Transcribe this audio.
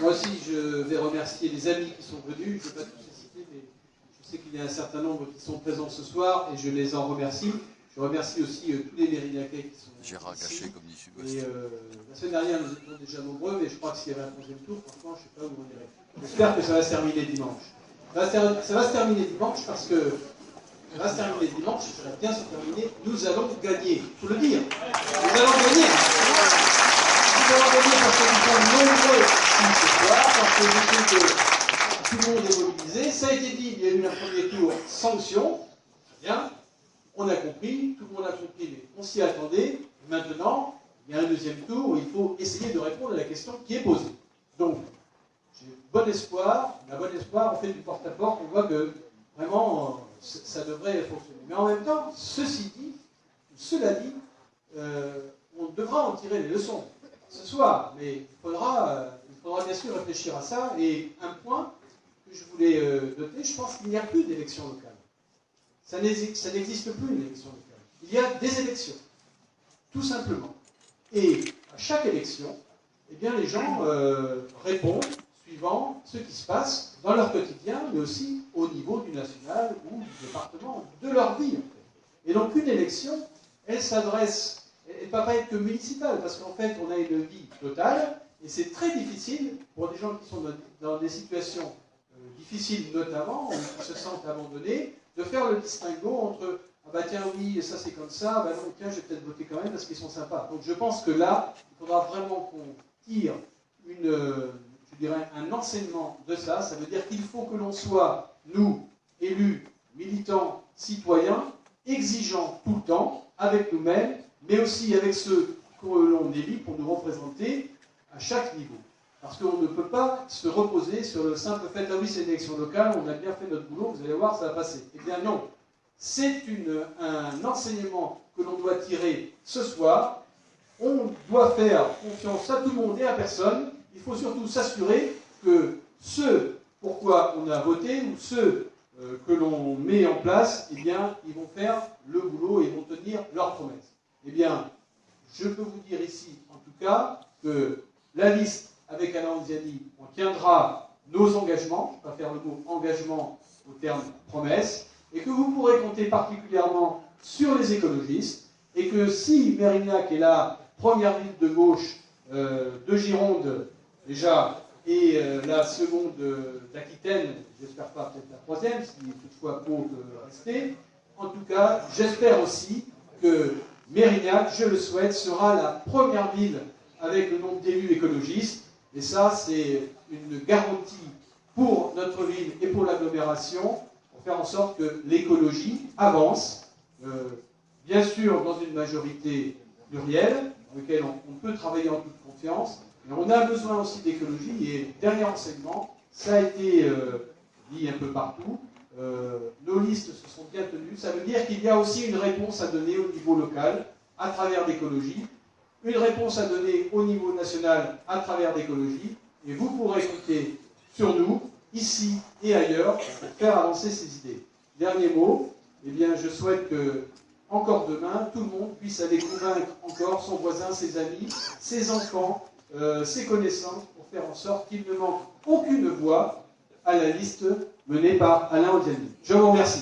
Moi aussi, je vais remercier les amis qui sont venus. Je ne vais pas tous les citer, mais je sais qu'il y a un certain nombre qui sont présents ce soir et je les en remercie. Je remercie aussi tous les Mérinaquais qui sont Gérard ici. Gachet, comme dit Sud-Ouest. Et la semaine dernière, nous étions déjà nombreux, mais je crois que s'il y avait un 11e tour, franchement, je ne sais pas où on irait. J'espère que ça va se terminer dimanche. Ça va se terminer dimanche parce que ça va se terminer dimanche, ça va bien se terminer. Nous allons gagner, il faut le dire. Nous allons gagner. Nous allons gagner parce que nous sommes nombreux ici ce soir, parce que je sais que tout le monde est mobilisé. Ça a été dit, il y a eu un premier tour sanction. Bien, on a compris, tout le monde a compris, mais on s'y attendait. Maintenant, il y a un deuxième tour où il faut essayer de répondre à la question qui est posée. Donc, j'ai bon espoir, on a bon espoir, on fait du porte-à-porte, on voit que vraiment ça devrait fonctionner. Mais en même temps, cela dit, on devra en tirer les leçons ce soir, mais il faudra bien sûr réfléchir à ça. Et un point que je voulais noter, je pense qu'il n'y a plus d'élections locales. Ça n'existe plus une élection locale. Il y a des élections, tout simplement. Et à chaque élection, eh bien, les gens répondent suivant ce qui se passe dans leur quotidien, mais aussi au niveau du national ou du département, de leur vie. En fait. Et donc une élection, elle s'adresse, elle ne va pas être que municipale, parce qu'en fait, on a une vie totale, et c'est très difficile pour des gens qui sont dans des situations difficiles notamment, ou qui se sentent abandonnés, de faire le distinguo entre « Ah bah tiens, oui, ça c'est comme ça, bah non, tiens, je vais peut-être voter quand même parce qu'ils sont sympas ». Donc je pense que là, il faudra vraiment qu'on tire je dirais, un enseignement de ça. Ça veut dire qu'il faut que l'on soit, nous, élus, militants, citoyens, exigeants tout le temps, avec nous-mêmes, mais aussi avec ceux que l'on élit pour nous représenter à chaque niveau. Parce qu'on ne peut pas se reposer sur le simple fait « Ah oui, c'est une élection locale, on a bien fait notre boulot, vous allez voir, ça va passer ». Eh bien non, c'est un enseignement que l'on doit tirer ce soir. On doit faire confiance à tout le monde et à personne. Il faut surtout s'assurer que ceux pourquoi on a voté ou ceux que l'on met en place, eh bien, ils vont faire le boulot et ils vont tenir leurs promesses. Eh bien, je peux vous dire ici, en tout cas, que la liste avec Alain Anziani, on tiendra nos engagements, je ne vais pas faire le mot engagement au terme promesse, et que vous pourrez compter particulièrement sur les écologistes, et que si Mérignac est la première ville de gauche de Gironde, déjà, et la seconde d'Aquitaine, j'espère pas peut-être la troisième, si toutefois Pau peut rester, en tout cas, j'espère aussi que Mérignac, je le souhaite, sera la première ville avec le nombre d'élus écologistes, et ça, c'est une garantie pour notre ville et pour l'agglomération, pour faire en sorte que l'écologie avance, bien sûr dans une majorité plurielle, dans laquelle on peut travailler en toute confiance, mais on a besoin aussi d'écologie, et dernier enseignement, ça a été dit un peu partout, nos listes se sont bien tenues, ça veut dire qu'il y a aussi une réponse à donner au niveau local, à travers l'écologie, une réponse à donner au niveau national à travers l'écologie, et vous pourrez compter sur nous, ici et ailleurs, pour faire avancer ces idées. Dernier mot, eh bien, je souhaite que, encore demain, tout le monde puisse aller convaincre encore son voisin, ses amis, ses enfants, ses connaissances, pour faire en sorte qu'il ne manque aucune voix à la liste menée par Alain Anziani. Je vous remercie.